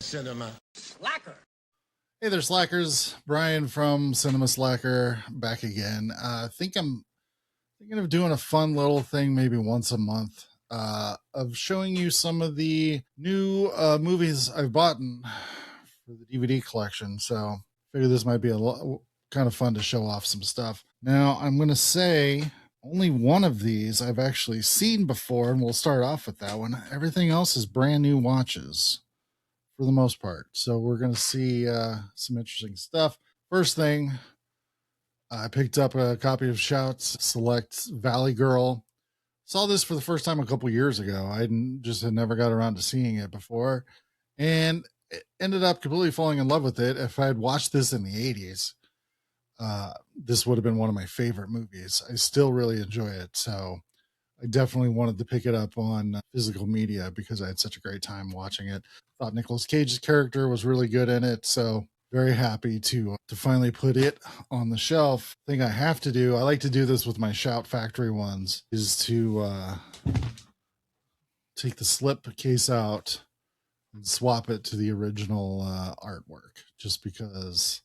Cinema Slacker. Hey there, Slackers. Brian from Cinema Slacker back again. I think I'm thinking of doing a fun little thing maybe once a month of showing you some of the new movies I've bought for the DVD collection. So I figured this might be kind of fun to show off some stuff. Now, I'm going to say only one of these I've actually seen before, and we'll start off with that one. Everything else is brand new watches for the most part. So we're going to see some interesting stuff. First thing, I picked up a copy of Shout's Select Valley Girl. Saw this for the first time a couple years ago. I had never got around to seeing it before, and it ended up completely falling in love with it. If I had watched this in the 80s, this would have been one of my favorite movies. I still really enjoy it. So I definitely wanted to pick it up on physical media because I had such a great time watching it. Thought Nicolas Cage's character was really good in it, so very happy to finally put it on the shelf. Thing I have to do, I like to do this with my Shout Factory ones, is to take the slip case out and swap it to the original artwork, just because,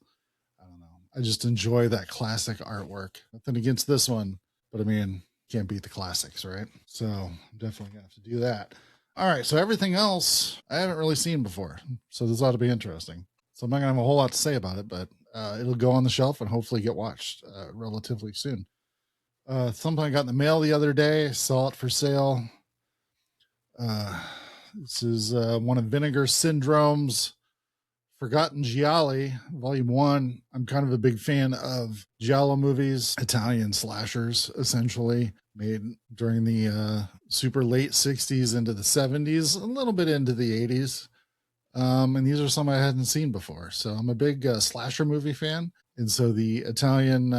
I don't know, I just enjoy that classic artwork. Nothing against this one, but I mean, can't beat the classics, right? So I'm definitely gonna have to do that. All right, so everything else I haven't really seen before, so this ought to be interesting. So I'm not gonna have a whole lot to say about it, but it'll go on the shelf and hopefully get watched relatively soon. Something I got in the mail the other day, saw it for sale. This is one of Vinegar Syndrome's Forgotten Gialli, Volume 1. I'm kind of a big fan of Giallo movies, Italian slashers, essentially, made during the super late 60s into the 70s, a little bit into the 80s. And these are some I hadn't seen before. So I'm a big slasher movie fan. And so the Italian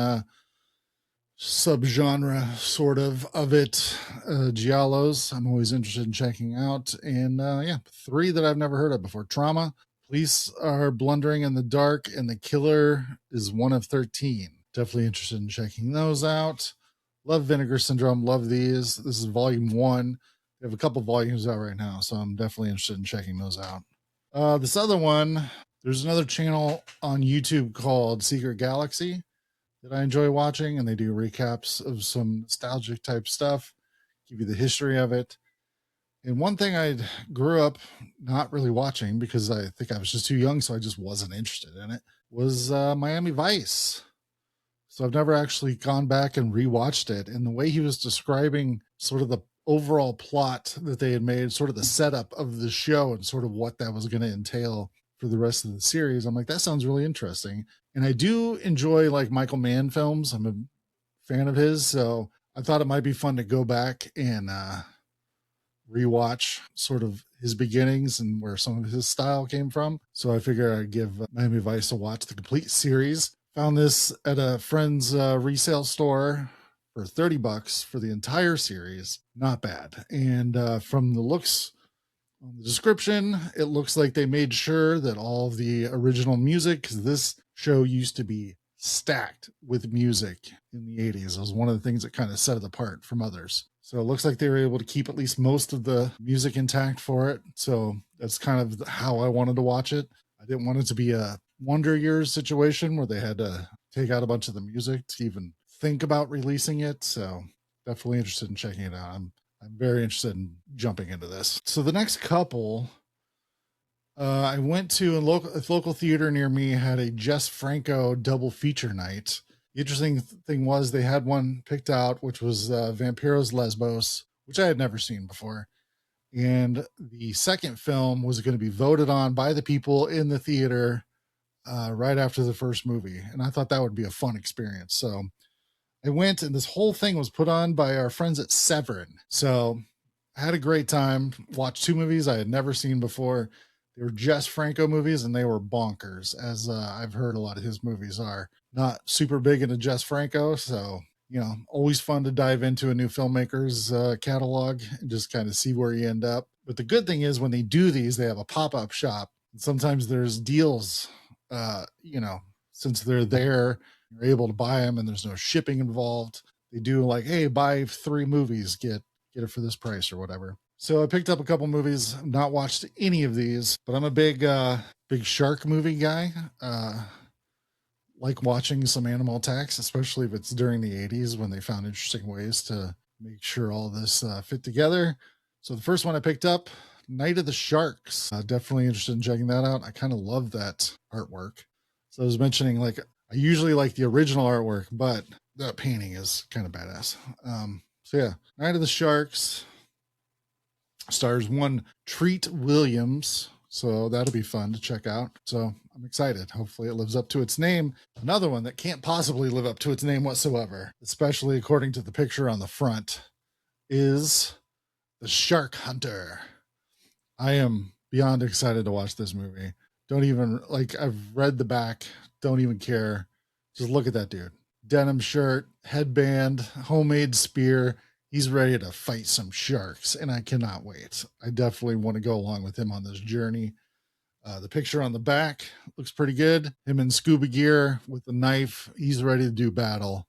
subgenre sort of it, Giallos, I'm always interested in checking out. And yeah, 3 that I've never heard of before. Trauma, Police Are Blundering in the Dark, and The Killer is One of 13. Definitely interested in checking those out. Love Vinegar Syndrome. Love these. This is Volume 1. They have a couple volumes out right now, so I'm definitely interested in checking those out. This other one, there's another channel on YouTube called Secret Galaxy that I enjoy watching, and they do recaps of some nostalgic type stuff, give you the history of it. And one thing I grew up not really watching because I think I was just too young, so I just wasn't interested in it, was Miami Vice. So I've never actually gone back and rewatched it. And the way he was describing sort of the overall plot that they had made, sort of the setup of the show and sort of what that was going to entail for the rest of the series, I'm like, that sounds really interesting. And I do enjoy like Michael Mann films. I'm a fan of his. So I thought it might be fun to go back and rewatch sort of his beginnings and where some of his style came from. So I figure I'd give Miami Vice a watch, the complete series. Found this at a friend's resale store for $30 for the entire series. Not bad. And from the looks on the description, it looks like they made sure that all the original music, because this show used to be stacked with music in the 80s. It was one of the things that kind of set it apart from others. So it looks like they were able to keep at least most of the music intact for it. So that's kind of how I wanted to watch it. I didn't want it to be a Wonder Years situation where they had to take out a bunch of the music to even think about releasing it. So definitely interested in checking it out. I'm very interested in jumping into this. So the next couple, I went to a local theater near me had a Jess Franco double feature night. The interesting thing was they had one picked out, which was Vampiros Lesbos, which I had never seen before. And the second film was going to be voted on by the people in the theater right after the first movie. And I thought that would be a fun experience. So I went, and this whole thing was put on by our friends at Severin. So I had a great time, watched 2 movies I had never seen before. They were Jess Franco movies, and they were bonkers, as I've heard a lot of his movies are. Not super big into Jess Franco, so, you know, always fun to dive into a new filmmaker's catalog and just kind of see where you end up. But the good thing is when they do these, they have a pop-up shop. And sometimes there's deals, you know, since they're there, you're able to buy them and there's no shipping involved. They do like, hey, buy 3 movies, get it for this price or whatever. So I picked up a couple movies. I've not watched any of these, but I'm a big shark movie guy. Like watching some animal attacks, especially if it's during the 80s when they found interesting ways to make sure all this fit together. So the first one I picked up, Night of the Sharks. Definitely interested in checking that out. I kind of love that artwork. So I was mentioning, like, I usually like the original artwork, but the painting is kind of badass. So yeah, Night of the Sharks stars one Treat Williams. So that'll be fun to check out. So I'm excited. Hopefully it lives up to its name. Another one that can't possibly live up to its name whatsoever, especially according to the picture on the front, is The Shark Hunter. I am beyond excited to watch this movie. Don't even, like, I've read the back, don't even care. Just look at that dude. Denim shirt, headband, homemade spear. He's ready to fight some sharks, and I cannot wait. I definitely want to go along with him on this journey. The picture on the back looks pretty good. Him in scuba gear with the knife. He's ready to do battle.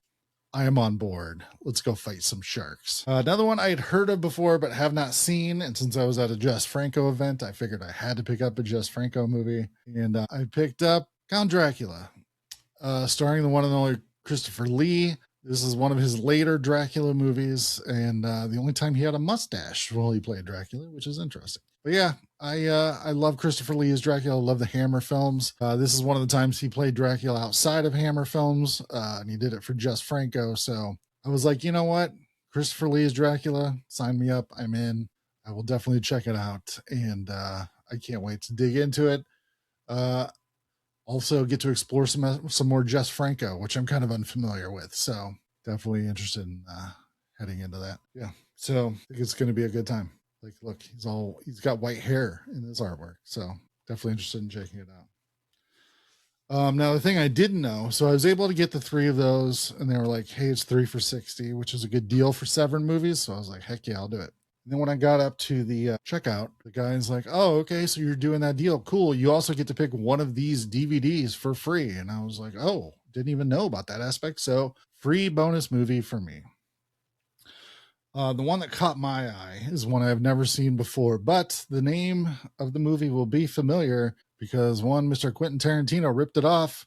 I am on board. Let's go fight some sharks. Another one I had heard of before but have not seen. And since I was at a Jess Franco event, I figured I had to pick up a Jess Franco movie. And I picked up Count Dracula, starring the one and only Christopher Lee. This is one of his later Dracula movies, and the only time he had a mustache while he played Dracula, which is interesting. But yeah, I love Christopher Lee as Dracula. I love the Hammer films. This is one of the times he played Dracula outside of Hammer films, and he did it for Jess Franco. So I was like, you know what? Christopher Lee as Dracula, sign me up. I'm in. I will definitely check it out, and I can't wait to dig into it. Also get to explore some more Jess Franco, which I'm kind of unfamiliar with. So definitely interested in heading into that. Yeah. So I think it's going to be a good time. Like, look, he's got white hair in his artwork. So definitely interested in checking it out. Now the thing I didn't know, so I was able to get the 3 of those, and they were like, hey, it's 3 for $60, which is a good deal for Severin movies. So I was like, heck yeah, I'll do it. And then when I got up to the checkout, the guy's like, oh, okay, so you're doing that deal. Cool. You also get to pick one of these DVDs for free. And I was like, oh, didn't even know about that aspect. So free bonus movie for me. The one that caught my eye is one I've never seen before, but the name of the movie will be familiar because one, Mr. Quentin Tarantino ripped it off.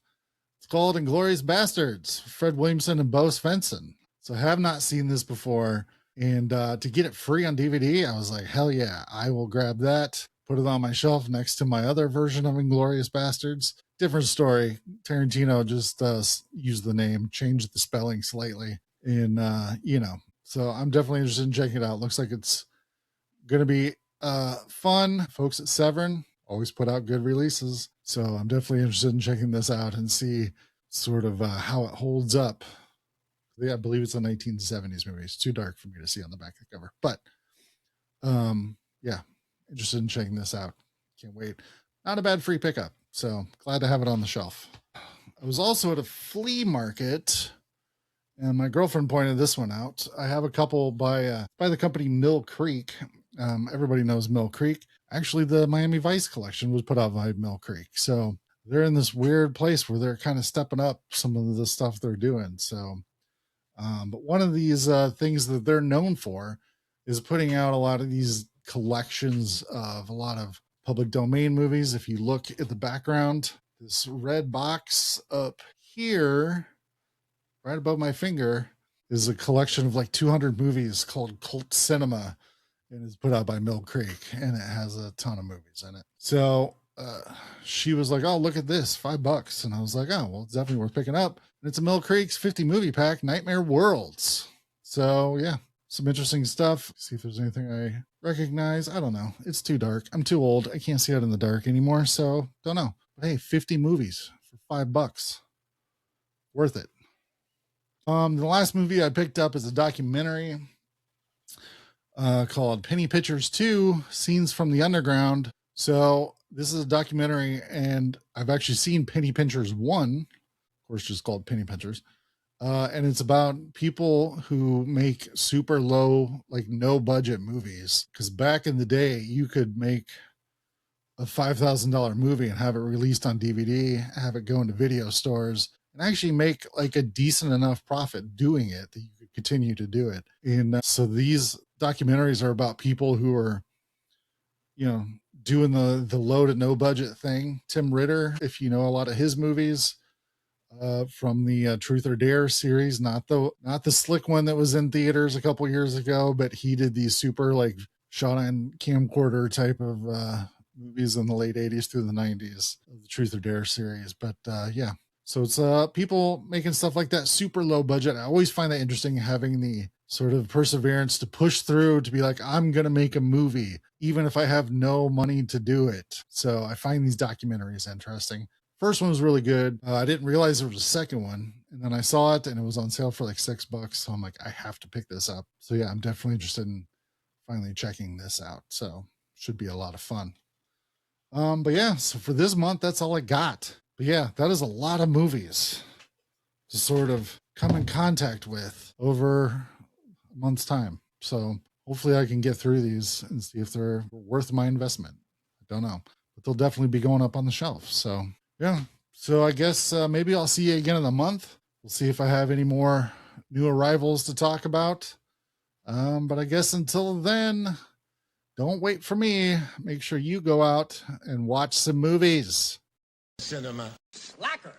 It's called Inglourious Bastards, Fred Williamson and Bo Svensson. So I have not seen this before. And to get it free on DVD, I was like, hell yeah, I will grab that, put it on my shelf next to my other version of Inglourious Bastards. Different story. Tarantino just used the name, changed the spelling slightly. And, so I'm definitely interested in checking it out. Looks like it's going to be fun. Folks at Severin always put out good releases. So I'm definitely interested in checking this out and see sort of how it holds up. I believe it's a 1970s movie. It's too dark for me to see on the back of the cover. But yeah, interested in checking this out. Can't wait. Not a bad free pickup. So glad to have it on the shelf. I was also at a flea market, and my girlfriend pointed this one out. I have a couple by the company Mill Creek. Everybody knows Mill Creek. Actually, the Miami Vice collection was put out by Mill Creek. So they're in this weird place where they're kind of stepping up some of the stuff they're doing. So but one of these things that they're known for is putting out a lot of these collections of a lot of public domain movies. If you look at the background, this red box up here, right above my finger, is a collection of like 200 movies called Cult Cinema, and it's put out by Mill Creek, and it has a ton of movies in it. So she was like, oh, look at this, $5. And I was like, oh, well, it's definitely worth picking up. And it's a Mill Creek's 50 movie pack, Nightmare Worlds. So yeah, some interesting stuff. See if there's anything I recognize. I don't know. It's too dark. I'm too old. I can't see out in the dark anymore. So don't know. But hey, 50 movies for $5. Worth it. The last movie I picked up is a documentary called Penny Pictures 2, Scenes from the Underground. So this is a documentary, and I've actually seen Penny Pinchers 1, of course, just called Penny Pinchers. And it's about people who make super low, like no budget movies. Because back in the day, you could make a $5,000 movie and have it released on DVD, have it go into video stores, and actually make like a decent enough profit doing it that you could continue to do it. And so these documentaries are about people who are, you know, doing the low to no budget thing. Tim Ritter, if you know a lot of his movies, from the Truth or Dare series, not the slick one that was in theaters a couple years ago, but he did these super like shot on camcorder type of movies in the late 80s through the 90s, the Truth or Dare series. But yeah, so it's people making stuff like that super low budget. I always find that interesting, having the sort of perseverance to push through, to be like, I'm going to make a movie, even if I have no money to do it. So I find these documentaries interesting. First one was really good. I didn't realize there was a second one. And then I saw it and it was on sale for like $6. So I'm like, I have to pick this up. So yeah, I'm definitely interested in finally checking this out. So should be a lot of fun. But yeah, so for this month, that's all I got. But yeah, that is a lot of movies to sort of come in contact with over a month's time. So hopefully I can get through these and see if they're worth my investment. I don't know, but they'll definitely be going up on the shelf. So yeah, so I guess maybe I'll see you again in a month. We'll see if I have any more new arrivals to talk about. But I guess until then, don't wait for me. Make sure you go out and watch some movies. Cinema. Slacker.